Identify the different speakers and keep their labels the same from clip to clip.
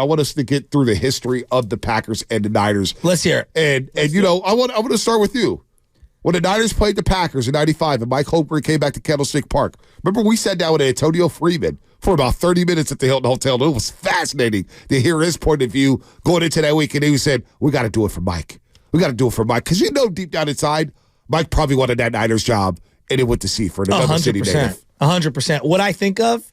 Speaker 1: I want us to get through the history of the Packers and the Niners.
Speaker 2: Let's hear it.
Speaker 1: And you know, I want to start with you. When the Niners played the Packers in 95 and Mike Holmgren came back to Candlestick Park, remember we sat down with Antonio Freeman for about 30 minutes at the Hilton Hotel. It was fascinating to hear his point of view going into that week. And he said, we got to do it for Mike. We got to do it for Mike. Because you know deep down inside, Mike probably wanted that Niners job, and it went to Seaford, another city native.
Speaker 2: 100%. What I think of,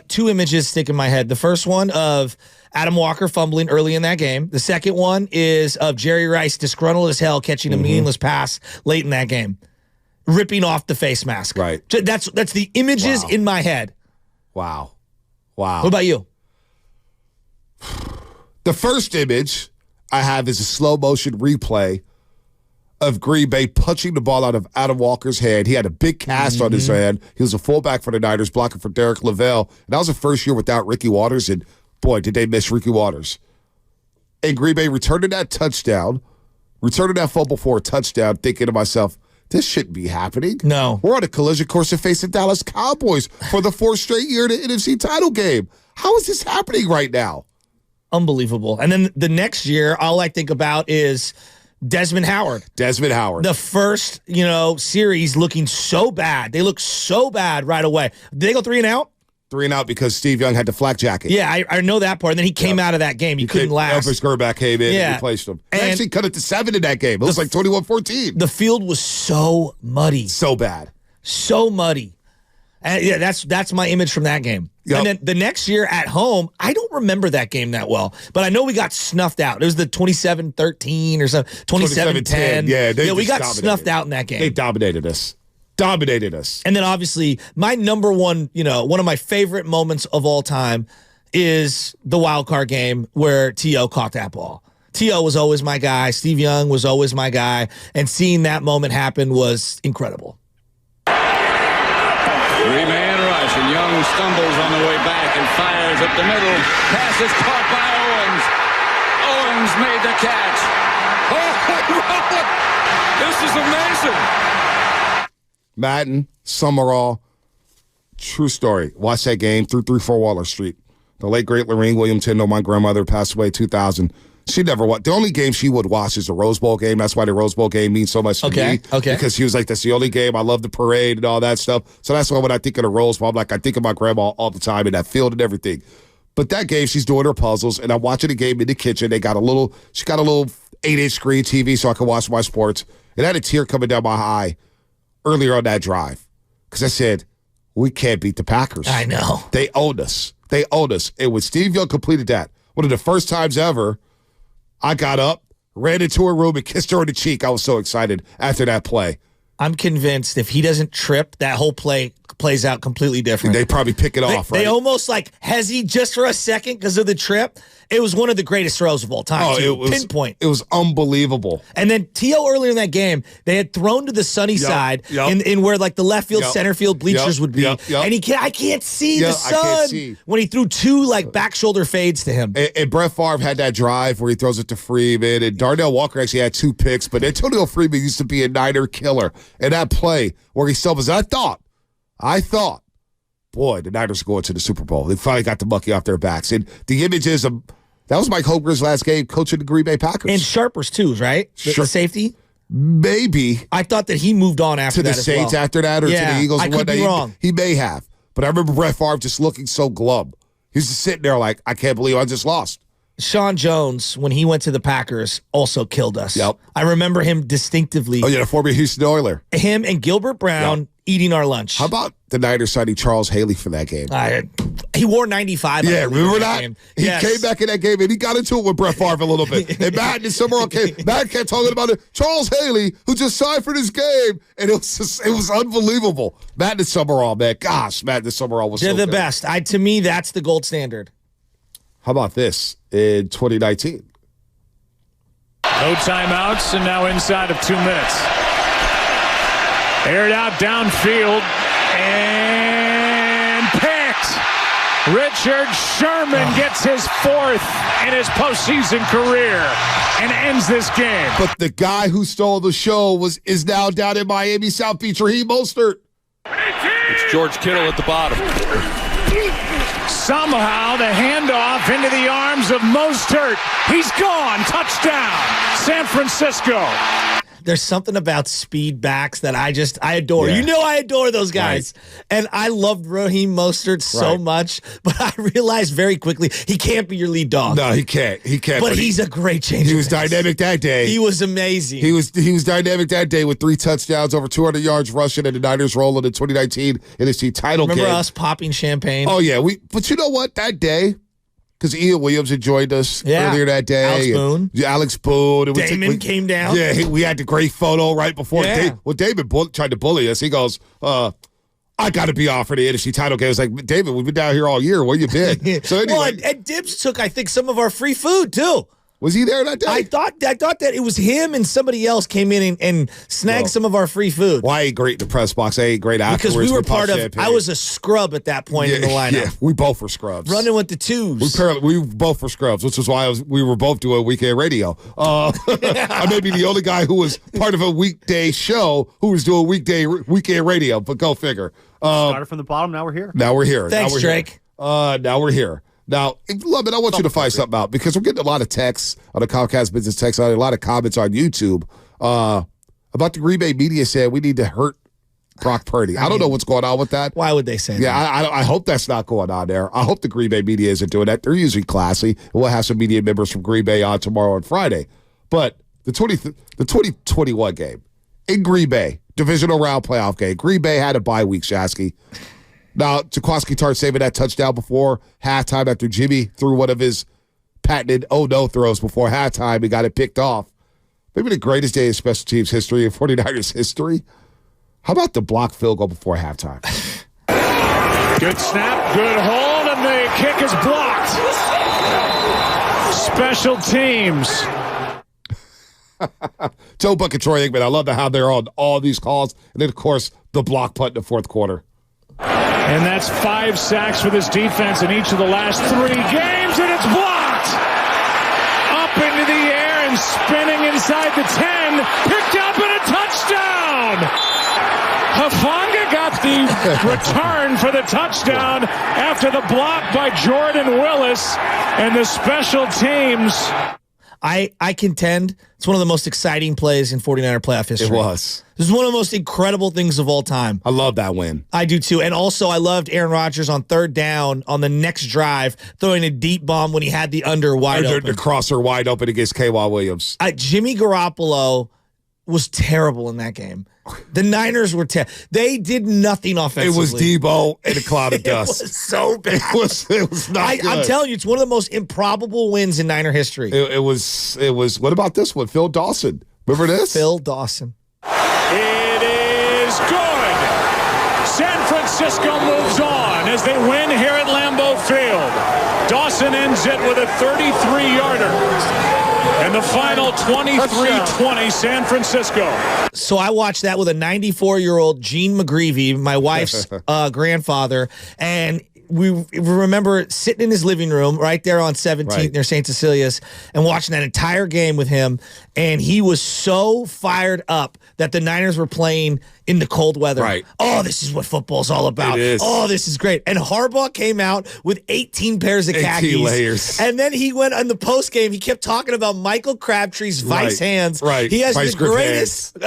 Speaker 2: two images stick in my head. The first one of Adam Walker fumbling early in that game. The second one is of Jerry Rice, disgruntled as hell, catching a meaningless pass late in that game, ripping off the face mask.
Speaker 1: Right.
Speaker 2: That's the images in my head.
Speaker 1: Wow.
Speaker 2: What about you?
Speaker 1: The first image I have is a slow motion replay of Green Bay punching the ball out of Adam Walker's hand. He had a big cast on his hand. He was a fullback for the Niners, blocking for Derek Lavelle. And that was the first year without Ricky Waters, and boy, did they miss Ricky Waters. And Green Bay returning that touchdown, returning that fumble for a touchdown, thinking to myself, this shouldn't be happening.
Speaker 2: No.
Speaker 1: We're on a collision course to face the Dallas Cowboys for the fourth straight year in the NFC title game. How is this happening right now?
Speaker 2: Unbelievable. And then the next year, all I think about is Desmond Howard.
Speaker 1: The
Speaker 2: first, series looking so bad. They look so bad right away. Did they go 3 and out?
Speaker 1: 3 and out because Steve Young had the flak jacket.
Speaker 2: Yeah, I know that part. And then he came out of that game. He couldn't last.
Speaker 1: Elvis Gerback came in and replaced him. They actually cut it to 7 in that game. It was like 21-14.
Speaker 2: The field was so muddy.
Speaker 1: So bad.
Speaker 2: So muddy. And yeah, that's my image from that game. Yep. And then the next year at home, I don't remember that game that well, but I know we got snuffed out. It was the 27-13 or something, 27-10.
Speaker 1: Yeah,
Speaker 2: we got snuffed out in that game.
Speaker 1: They dominated us. And
Speaker 2: then obviously my number one, one of my favorite moments of all time is the wild card game where T.O. caught that ball. T.O. was always my guy. Steve Young was always my guy. And seeing that moment happen was incredible.
Speaker 3: 3-man rush, and Young stumbles on the way back and fires up the middle. Pass is caught by Owens. Owens made the catch. Oh, this is amazing.
Speaker 1: Madden, Summerall, true story. Watch that game through 3-4 Waller Street. The late, great Lorraine Williams Tindall, my grandmother, passed away in 2000. She never watched. The only game she would watch is the Rose Bowl game. That's why the Rose Bowl game means so much to me.
Speaker 2: Okay.
Speaker 1: Because she was like, that's the only game. I love the parade and all that stuff. So that's why when I think of the Rose Bowl, I'm like, I think of my grandma all the time in that field and everything. But that game, she's doing her puzzles, and I'm watching the game in the kitchen. She got a little 8-inch screen TV so I can watch my sports. And I had a tear coming down my eye earlier on that drive because I said, we can't beat the Packers.
Speaker 2: I know.
Speaker 1: They owned us. And when Steve Young completed that, one of the first times ever, I got up, ran into her room, and kissed her on the cheek. I was so excited after that play.
Speaker 2: I'm convinced if he doesn't trip, that whole play plays out completely different.
Speaker 1: They probably pick it off, right?
Speaker 2: They almost hesitate just for a second because of the trip. It was one of the greatest throws of all time.
Speaker 1: It was pinpoint. It was unbelievable.
Speaker 2: And then T.O. earlier in that game, they had thrown to the sunny side in where the left field, center field bleachers would be. And I can't see the sun when he threw 2 back shoulder fades to him.
Speaker 1: And Brett Favre had that drive where he throws it to Freeman, and Darnell Walker actually had 2 picks, but Antonio Freeman used to be a Niner killer. And that play where he still was, I thought, boy, the Niners are going to the Super Bowl. They finally got the monkey off their backs. And the images of that was Mike Holmgren's last game coaching the Green Bay Packers.
Speaker 2: And Sharpers too, right? The safety?
Speaker 1: Maybe.
Speaker 2: I thought that he moved on after that
Speaker 1: to the Saints after that or to the Eagles.
Speaker 2: I could be wrong.
Speaker 1: He may have. But I remember Brett Favre just looking so glum. He's just sitting there like, I can't believe I just lost.
Speaker 2: Sean Jones, when he went to the Packers, also killed us. Yep. I remember him distinctively.
Speaker 1: Oh, yeah, the former Houston Oiler.
Speaker 2: Him and Gilbert Brown eating our lunch.
Speaker 1: How about the Niners signing Charles Haley for that game?
Speaker 2: He wore 95.
Speaker 1: Yeah, remember that? Game. He came back in that game, and he got into it with Brett Favre a little bit. And Matt and Summerall Matt kept talking about it. Charles Haley, who just signed for this game, and it was unbelievable. Matt and Summerall, man. Gosh, Matt and Summerall was
Speaker 2: They're
Speaker 1: so
Speaker 2: the
Speaker 1: good.
Speaker 2: best. To me, that's the gold standard.
Speaker 1: How about this in 2019?
Speaker 4: No timeouts, and now inside of 2 minutes. Aired out downfield, and picked. Richard Sherman gets his 4th in his postseason career and ends this game.
Speaker 1: But the guy who stole the show is now down in Miami, South Beach, Raheem Mostert.
Speaker 3: It's George Kittle at the bottom.
Speaker 4: somehow the handoff into the arms of Mostert. He's gone. Touchdown, San Francisco.
Speaker 2: There's something about speed backs that I adore. Yeah. You know I adore those guys. Right. And I loved Raheem Mostert so much, but I realized very quickly he can't be your lead dog.
Speaker 1: No, he can't. He can't.
Speaker 2: But he's a great changer.
Speaker 1: He was dynamic that day.
Speaker 2: He was amazing.
Speaker 1: He was dynamic that day with 3 touchdowns, over 200 yards rushing, and the Niners rolling in the 2019 NFC title game.
Speaker 2: Remember us popping champagne?
Speaker 1: Oh, yeah. But you know what? That day, because Ian Williams had joined us earlier that day. Alex Boone.
Speaker 2: Damon came down.
Speaker 1: Yeah, we had the great photo right before.
Speaker 2: Yeah.
Speaker 1: David tried to bully us. He goes, I got to be off for the NFC title game. I was like, David, we've been down here all year. Where you been? So anyway.
Speaker 2: Well, and Dibs took, I think, some of our free food, too.
Speaker 1: Was he there that day?
Speaker 2: I thought that it was him and somebody else came in and snagged some of our free food.
Speaker 1: Well, I ate great in the press box. I ate great afterwards.
Speaker 2: Because we were part of – I was a scrub at that point in the lineup. Yeah,
Speaker 1: we both were scrubs.
Speaker 2: Running with the twos.
Speaker 1: We both were scrubs, which is why we were both doing weekend radio. I may be the only guy who was part of a weekday show who was doing weekend radio, but go figure.
Speaker 5: Started from the bottom, now we're here.
Speaker 2: Thanks, Drake.
Speaker 1: Now we're here. Now, Lovin, I want you to find something out because we're getting a lot of texts on the Comcast Business text line, a lot of comments on YouTube about the Green Bay media saying we need to hurt Brock Purdy. I don't know what's going on with that.
Speaker 2: Why would they say that?
Speaker 1: Yeah, I hope that's not going on there. I hope the Green Bay media isn't doing that. They're usually classy. We'll have some media members from Green Bay on tomorrow and Friday. But the 2021 game in Green Bay, divisional round playoff game, Green Bay had a bye week, Shasky. Now, Jaquiski Tartt saving that touchdown before halftime after Jimmy threw one of his patented oh-no throws before halftime. He got it picked off. Maybe the greatest day in special teams history, in 49ers history. How about the blocked field goal before halftime?
Speaker 4: Good snap, good hold, and the kick is blocked. Special teams.
Speaker 1: Joe Buck and Troy Aikman, I love how they're on all these calls. And then, of course, the block punt in the fourth quarter.
Speaker 4: And that's 5 sacks for this defense in each of the last 3 games, and it's blocked! Up into the air and spinning inside the 10, picked up and a touchdown! Hufanga got the return for the touchdown after the block by Jordan Willis, and the special teams.
Speaker 2: I contend it's one of the most exciting plays in 49er playoff history.
Speaker 1: It was.
Speaker 2: This is one of the most incredible things of all time.
Speaker 1: I love that win.
Speaker 2: I do too. And also I loved Aaron Rodgers on 3rd down on the next drive throwing a deep bomb when he had the under wide open.
Speaker 1: The crosser wide open against K.Y. Williams.
Speaker 2: Jimmy Garoppolo was terrible in that game. The Niners were they did nothing offensively.
Speaker 1: It was Debo in a cloud of dust.
Speaker 2: It was so bad.
Speaker 1: It was not good.
Speaker 2: I'm telling you, it's one of the most improbable wins in Niner history.
Speaker 1: It was. What about this one? Phil Dawson. Remember this?
Speaker 2: Phil Dawson.
Speaker 4: It is good. San Francisco moves on as they win here at Lambeau Field. Dawson ends it with a 33-yarder. And the final 23-20 San Francisco.
Speaker 2: So I watched that with a 94-year-old Gene McGreevy, my wife's grandfather, and we remember sitting in his living room right there on 17th near St. Cecilia's and watching that entire game with him, and he was so fired up that the Niners were playing in the cold weather.
Speaker 1: Right.
Speaker 2: Oh, this is what football's all about.
Speaker 1: It is.
Speaker 2: Oh, this is great. And Harbaugh came out with 18 pairs of khakis.
Speaker 1: 18 layers.
Speaker 2: And then he went on the post game. He kept talking about Michael Crabtree's vice hands.
Speaker 1: Right.
Speaker 2: He has
Speaker 1: vice
Speaker 2: the greatest,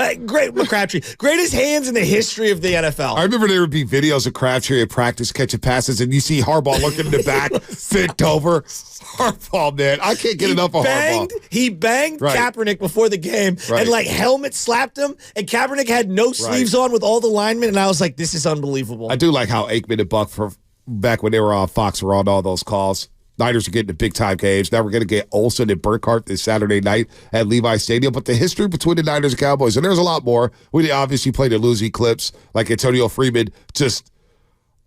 Speaker 2: greatest hands in the history of the NFL.
Speaker 1: I remember there would be videos of Crabtree at practice catching passes, and you see Harbaugh looking in the back, bent over. Harbaugh, man. I can't get enough of Harbaugh.
Speaker 2: He banged Kaepernick before the game and like helmet slapped him, and Kaepernick had no sleeves on with all the linemen, and I was like, this is unbelievable.
Speaker 1: I do like how Aikman and Buck, for back when they were on Fox, were on all those calls. Niners are getting the big-time games. Now we're going to get Olsen and Burkhardt this Saturday night at Levi Stadium. But the history between the Niners and Cowboys, and there's a lot more. We obviously played the losing clips, like Antonio Freeman just –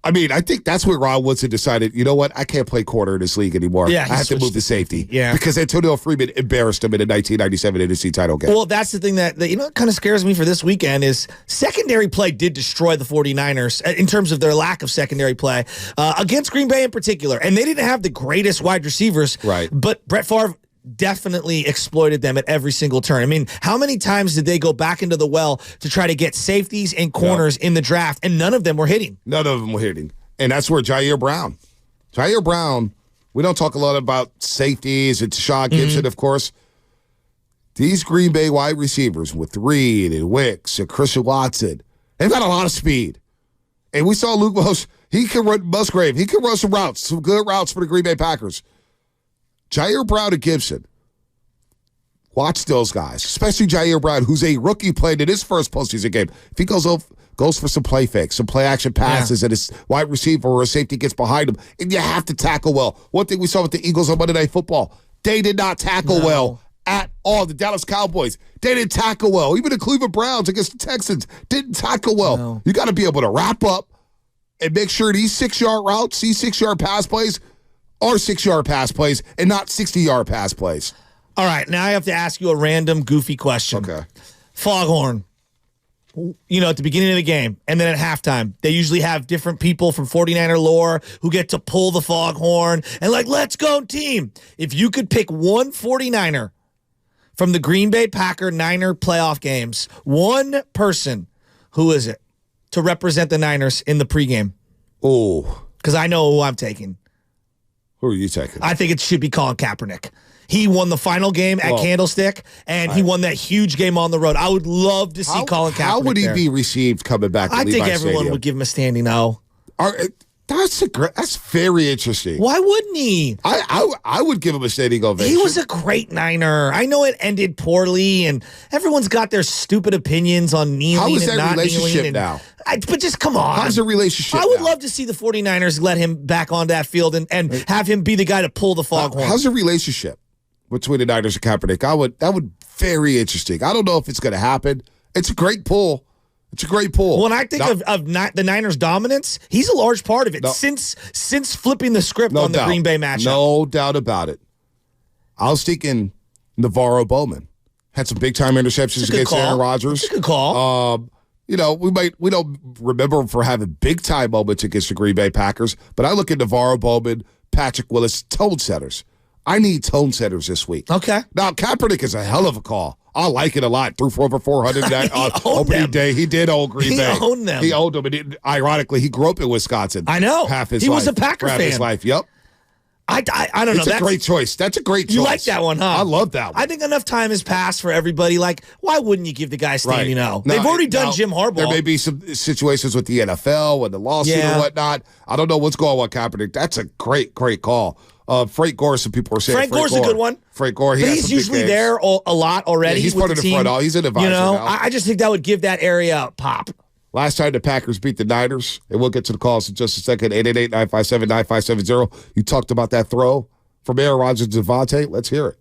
Speaker 1: I mean, I think that's where Ron Woodson decided, you know what, I can't play corner in this league anymore.
Speaker 2: Yeah,
Speaker 1: I have to move to safety.
Speaker 2: Yeah.
Speaker 1: Because Antonio Freeman embarrassed him in the 1997 NFC title game.
Speaker 2: Well, that's the thing that kind of scares me for this weekend is secondary play did destroy the 49ers in terms of their lack of secondary play against Green Bay in particular. And they didn't have the greatest wide receivers.
Speaker 1: Right.
Speaker 2: But Brett Favre definitely exploited them at every single turn. I mean, how many times did they go back into the well to try to get safeties and corners in the draft, and none of them were hitting?
Speaker 1: None of them were hitting. And that's where Jair Brown Jair Brown, we don't talk a lot about safeties and Deshaun Gibson, of course. These Green Bay wide receivers with Reed and Wicks and Christian Watson, they've got a lot of speed. And we saw Luke Musgrave. He can run some routes, some good routes for the Green Bay Packers. Jair Brown and Gibson. Watch those guys, especially Jair Brown, who's a rookie playing in his first postseason game. If he goes for some play fakes, some play action passes, and his wide receiver or a safety gets behind him, and you have to tackle well. One thing we saw with the Eagles on Monday Night Football, they did not tackle well at all. The Dallas Cowboys, they didn't tackle well. Even the Cleveland Browns against the Texans didn't tackle well.
Speaker 2: No.
Speaker 1: You got to be able to wrap up and make sure these 6-yard routes, these 6-yard pass plays are 6-yard pass plays and not 60-yard pass plays.
Speaker 2: All right, now I have to ask you a random, goofy question.
Speaker 1: Okay.
Speaker 2: Foghorn. At the beginning of the game and then at halftime, they usually have different people from 49er lore who get to pull the foghorn and let's go team. If you could pick one 49er from the Green Bay Packer Niner playoff games, one person, who is it, to represent the Niners in the pregame?
Speaker 1: Oh.
Speaker 2: Because I know who I'm taking.
Speaker 1: Who are you taking?
Speaker 2: I think it should be Colin Kaepernick. He won the final game at Candlestick, and he won that huge game on the road. I would love to see Colin Kaepernick. How
Speaker 1: would he be received coming back to
Speaker 2: I
Speaker 1: Levi
Speaker 2: think everyone
Speaker 1: Stadium?
Speaker 2: would give him a standing O.
Speaker 1: That's very interesting.
Speaker 2: Why wouldn't he?
Speaker 1: I would give him a standing ovation.
Speaker 2: He was a great Niner. I know it ended poorly, and everyone's got their stupid opinions on kneeling
Speaker 1: How is
Speaker 2: and
Speaker 1: that
Speaker 2: not
Speaker 1: relationship
Speaker 2: kneeling.
Speaker 1: now?
Speaker 2: But just come on.
Speaker 1: How's the relationship
Speaker 2: I would
Speaker 1: now?
Speaker 2: love to see the 49ers let him back on that field and have him be the guy to pull the foghorn.
Speaker 1: How's the relationship between the Niners and Kaepernick? That would very interesting. I don't know if it's going to happen. It's a great pull. It's a great pull.
Speaker 2: When I think of the Niners' dominance, he's a large part of it since flipping the script on the Green Bay matchup.
Speaker 1: No doubt about it. I was thinking Navarro Bowman had some big time interceptions against Aaron Rodgers.
Speaker 2: That's a good call.
Speaker 1: We don't remember him for having big time moments against the Green Bay Packers, but I look at Navarro Bowman, Patrick Willis, tone setters. I need tone setters this week.
Speaker 2: Okay.
Speaker 1: Now Kaepernick is a hell of a call. I like it a lot. Threw for over 400 that opening day. He did own Green Bay.
Speaker 2: He owned them.
Speaker 1: He owned them. And ironically, he grew up in Wisconsin.
Speaker 2: I know.
Speaker 1: Half his
Speaker 2: he
Speaker 1: life.
Speaker 2: was a Packer fan.
Speaker 1: His life. Yep.
Speaker 2: I don't know.
Speaker 1: It's a great choice. That's a great choice.
Speaker 2: You like that one, huh?
Speaker 1: I love that one.
Speaker 2: I think enough time has passed for everybody. Why wouldn't you give the guy standing O? They've already done Jim Harbaugh.
Speaker 1: There may be some situations with the NFL and the lawsuit and whatnot. I don't know what's going on with Kaepernick. That's a great, great call. Frank Gore, some people are saying
Speaker 2: Frank Gore's a good one.
Speaker 1: Frank Gore,
Speaker 2: he's usually there a lot already.
Speaker 1: Yeah, he's part of the front. He's an advisor now.
Speaker 2: I just think that would give that area a pop.
Speaker 1: Last time the Packers beat the Niners, and we'll get to the calls in just a second, 888-957-9570. You talked about that throw from Aaron Rodgers to Devontae. Let's hear it.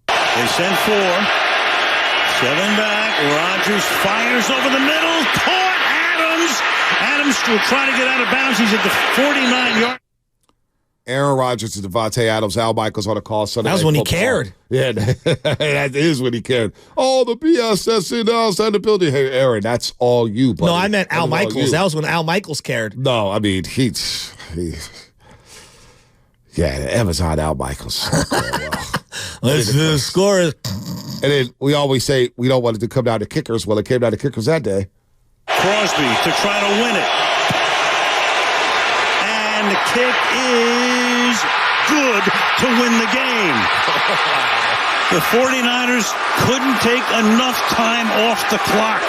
Speaker 6: They send 4. 7 back. Rodgers fires over the middle. Caught Adams. Adams still trying to get out of bounds. He's at the 49-yard.
Speaker 1: Aaron Rodgers to Devontae Adams. Al Michaels on a call Sunday.
Speaker 2: That was when he cared.
Speaker 1: Yeah, that is when he cared. Oh, the BS that's outside the building. Hey, Aaron, that's all you, buddy.
Speaker 2: No, I meant Al Michaels. That was when Al Michaels cared.
Speaker 1: No, I mean, Amazon Al Michaels.
Speaker 2: Let's score it.
Speaker 1: And then we always say we don't want it to come down to kickers. Well, it came down to kickers that day.
Speaker 6: Crosby to try to win it. And the kick is good to win the game. The 49ers couldn't take enough time off the clock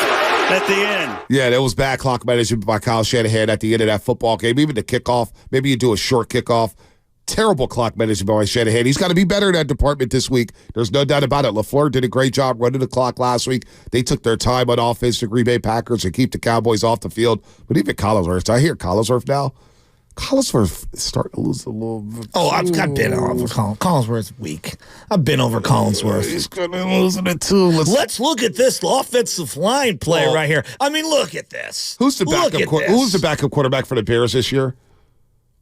Speaker 6: at the end.
Speaker 1: Yeah, there was bad clock management by Kyle Shanahan at the end of that football game. Even the kickoff, maybe you do a short kickoff. Terrible clock management by Shanahan. He's got to be better in that department this week. There's no doubt about it. LaFleur did a great job running the clock last week. They took their time on offense, the Green Bay Packers, to keep the Cowboys off the field. But even Collinsworth, I hear Collinsworth now. Collinsworth is starting to lose a little bit.
Speaker 2: Oh, I've been over Collinsworth's weak. I've been over Collinsworth.
Speaker 1: He's going to be losing it too.
Speaker 2: Let's look at this offensive line play right here. I mean, look at this.
Speaker 1: Who's the backup quarterback for the Bears this year?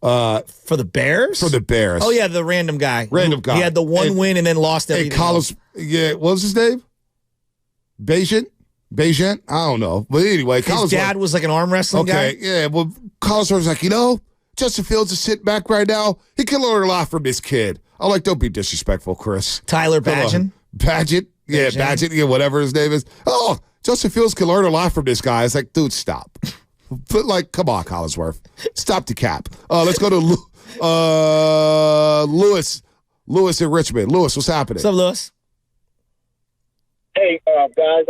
Speaker 2: For the Bears?
Speaker 1: For the Bears.
Speaker 2: Oh, yeah, the random guy.
Speaker 1: Guy.
Speaker 2: He had the one win and then lost everything.
Speaker 1: What was his name? Bagent? I don't know. But anyway,
Speaker 2: his dad was like an arm wrestling guy.
Speaker 1: Okay, yeah. Well, Collinsworth was like, Justin Fields is sitting back right now. He can learn a lot from this kid. I'm like, don't be disrespectful, Chris.
Speaker 2: Tyler Bagent?
Speaker 1: Bagent? Yeah, Bagent. Yeah, whatever his name is. Oh, Justin Fields can learn a lot from this guy. It's like, dude, stop. But come on, Collinsworth. Stop the cap. Let's go to Lewis in Richmond. Lewis, what's happening?
Speaker 2: What's up, Lewis?
Speaker 7: Hey, guys,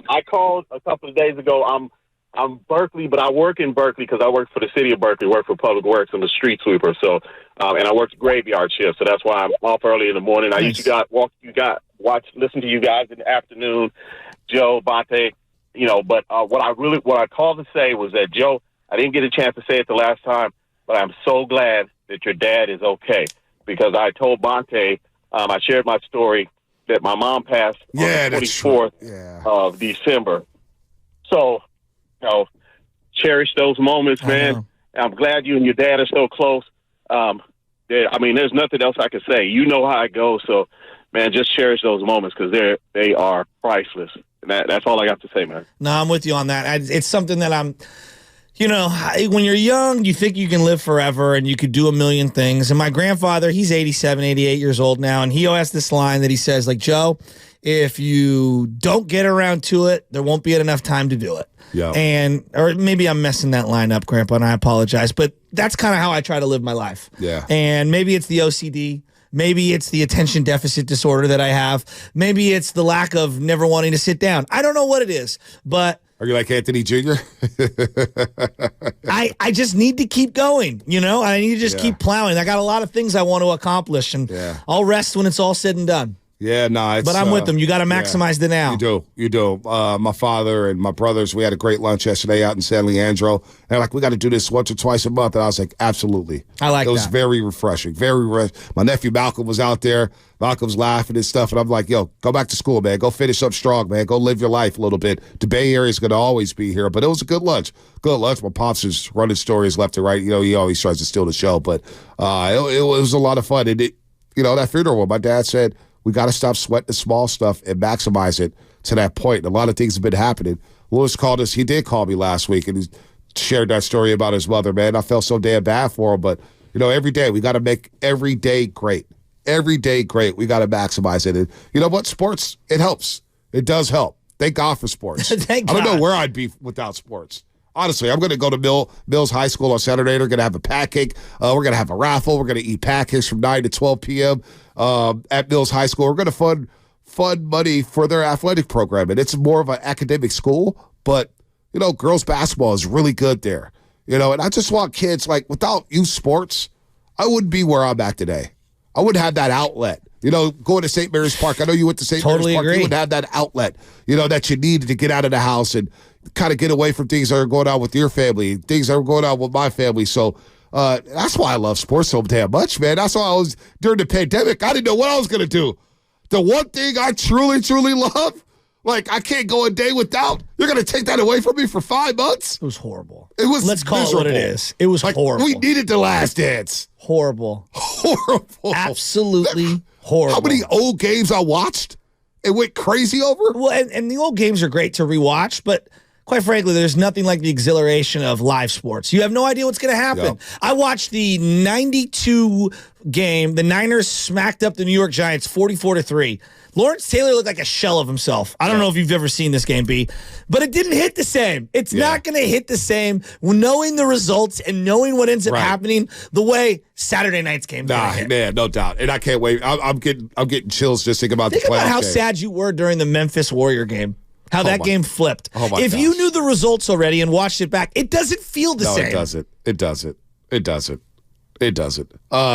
Speaker 7: I called a couple of days ago. I'm Berkeley, but I work in Berkeley because I work for the city of Berkeley, work for Public Works. I'm a street sweeper, so and I work graveyard shift, so that's why I'm off early in the morning. I used to listen to you guys in the afternoon, Joe, Bonte, But what I called to say was that, Joe, I didn't get a chance to say it the last time, but I'm so glad that your dad is okay, because I told Bonte, I shared my story that my mom passed on the 24th of December. So, cherish those moments, man. I'm glad you and your dad are so close. There's nothing else I can say. You know how it goes. So, man, just cherish those moments because they are priceless. And that's all I got to say, man.
Speaker 2: No, I'm with you on that. It's something that when you're young, you think you can live forever and you could do a million things. And my grandfather, he's 87, 88 years old now, and he has this line that he says, like, Joe, if you don't get around to it, there won't be enough time to do it. Yeah. Or maybe I'm messing that line up, Grandpa, and I apologize, but that's kind of how I try to live my life.
Speaker 1: Yeah.
Speaker 2: And maybe it's the OCD. Maybe it's the attention deficit disorder that I have. Maybe it's the lack of never wanting to sit down. I don't know what it is, but...
Speaker 1: Are you like Anthony Jr.?
Speaker 2: I just need to keep going, I need to just keep plowing. I got a lot of things I want to accomplish, and I'll rest when it's all said and done.
Speaker 1: Yeah, no,
Speaker 2: but I'm with them. You got to maximize the now.
Speaker 1: You do. My father and my brothers, we had a great lunch yesterday out in San Leandro. They're like, we got to do this once or twice a month. And I was like, absolutely.
Speaker 2: I like that.
Speaker 1: It was very refreshing. My nephew Malcolm was out there. Malcolm's laughing and stuff. And I'm like, yo, go back to school, man. Go finish up strong, man. Go live your life a little bit. The Bay Area is going to always be here. But it was a good lunch. My pops is running stories left and right. He always tries to steal the show. But it was a lot of fun. And that funeral, my dad said, we got to stop sweating the small stuff and maximize it to that point. A lot of things have been happening. Lewis called us. He did call me last week, and he shared that story about his mother, man. I felt so damn bad for him. But, every day, we got to make every day great. Every day great. We got to maximize it. And you know what? Sports, it helps. It does help. Thank God for sports.
Speaker 2: Thank God.
Speaker 1: I don't know where I'd be without sports. Honestly, I'm going to go to Mills High School on Saturday. We're going to have a pancake. We're going to have a raffle. We're going to eat pancakes from 9 to 12 p.m. At Mills High School. We're going to fund money for their athletic program. And it's more of an academic school, but, girls basketball is really good there. And I just want kids, without youth sports, I wouldn't be where I'm at today. I wouldn't have that outlet. Going to St. Mary's Park. I know you went to St. Mary's Park.
Speaker 2: Agree.
Speaker 1: You would have that outlet, that you needed to get out of the house and kind of get away from things that are going on with your family, things that are going on with my family. So that's why I love sports so damn much, man. That's why I was, during the pandemic, I didn't know what I was going to do. The one thing I truly, truly love, I can't go a day without. You're going to take that away from me for 5 months?
Speaker 2: It was horrible.
Speaker 1: It was
Speaker 2: Let's call
Speaker 1: miserable.
Speaker 2: it what it is. It was horrible.
Speaker 1: We needed The Last Dance.
Speaker 2: Horrible.
Speaker 1: Horrible.
Speaker 2: Absolutely horrible.
Speaker 1: How many old games I watched and went crazy over?
Speaker 2: Well, and the old games are great to rewatch, but quite frankly, there's nothing like the exhilaration of live sports. You have no idea what's going to happen.
Speaker 1: Yep.
Speaker 2: I watched the 92 game. The Niners smacked up the New York Giants 44-3. Lawrence Taylor looked like a shell of himself. I don't know if you've ever seen this game, B, but it didn't hit the same. It's not going to hit the same knowing the results and knowing what ends up happening the way Saturday night's game.
Speaker 1: Man, no doubt. And I can't wait. I'm getting chills just thinking about the playoff
Speaker 2: Think about how
Speaker 1: game.
Speaker 2: sad you were during the Memphis Warrior game. How that game flipped. If you knew the results already and watched it back, it doesn't feel the same.
Speaker 1: No, it doesn't. It doesn't.